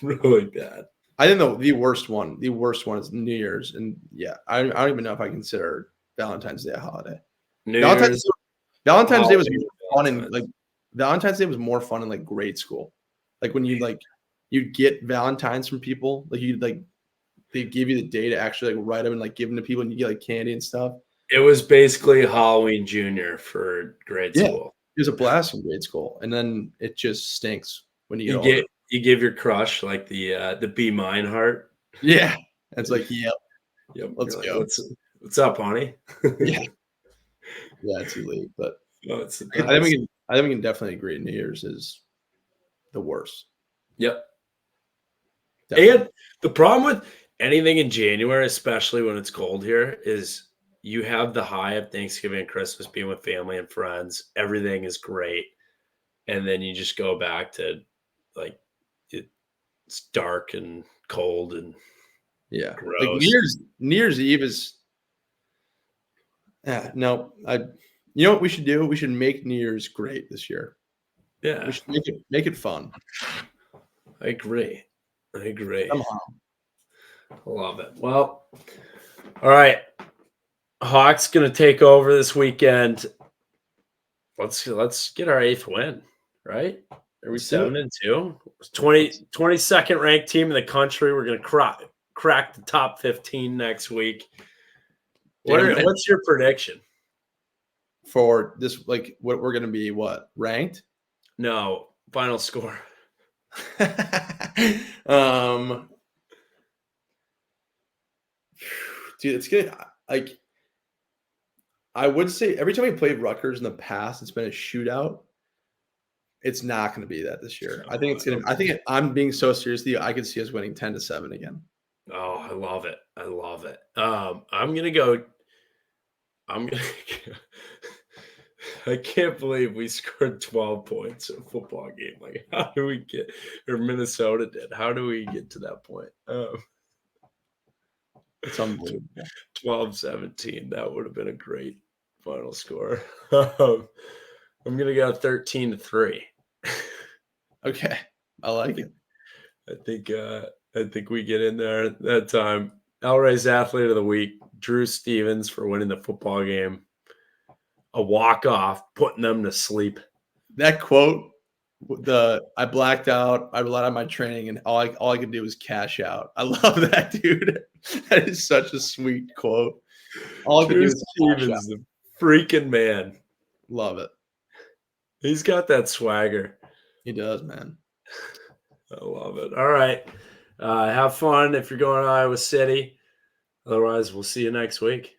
really bad. I think the worst one is New Year's, and yeah, I don't even know if I consider Valentine's Day a holiday. Valentine's Day was fun in Valentine's Day was more fun in like grade school, like when you'd get Valentines from people, they'd give you the day to actually like write them and like give them to people, and you get like candy and stuff. It was basically Halloween Junior for grade school. It was a blast in grade school, and then it just stinks when you give your crush like the Be Mine heart. Yeah, it's like yep. Let's go. What's up, honey? Yeah, it's elite, but I think we can definitely agree. New Year's is the worst. Yep. Definitely. And the problem with anything in January, especially when it's cold here, is you have the high of Thanksgiving and Christmas being with family and friends. Everything is great. And then you just go back to like it's dark and cold and Yeah. Like gross. New Year's Eve is no, you know what we should do? We should make New Year's great this year. Yeah, We should make it fun. I agree. I agree. Somehow. I love it. Well, all right. Hawks gonna take over this weekend. Let's get our 8th win, right? Are we Let's do it. 7-2? 22nd ranked team in the country. We're gonna crack the top 15 next week. Damn right. What's your prediction? For this, like what we're gonna be ranked? No, final score. Dude, it's gonna like I would say every time we played Rutgers in the past, it's been a shootout. It's not going to be that this year. I think it's going to. I think I'm being so serious with you. I could see us winning 10-7 again. Oh, I love it. I love it. I'm gonna go. I'm gonna. I can't believe we scored 12 points in a football game. Like, how do we get? Or Minnesota did. How do we get to that point? It's unbelievable. 12-17. That would have been a great final score. I'm gonna go 13-3. Okay, I like it. I think we get in there that time. Elray's athlete of the week, Drew Stevens, for winning the football game. A walk-off, putting them to sleep. That quote, I blacked out. I relied on my training, and all I could do was cash out. I love that, dude. That is such a sweet quote. All I could do Drew is cash Stevens, out. the freaking man. Love it. He's got that swagger. He does, man. I love it. All right. Have fun if you're going to Iowa City. Otherwise, we'll see you next week.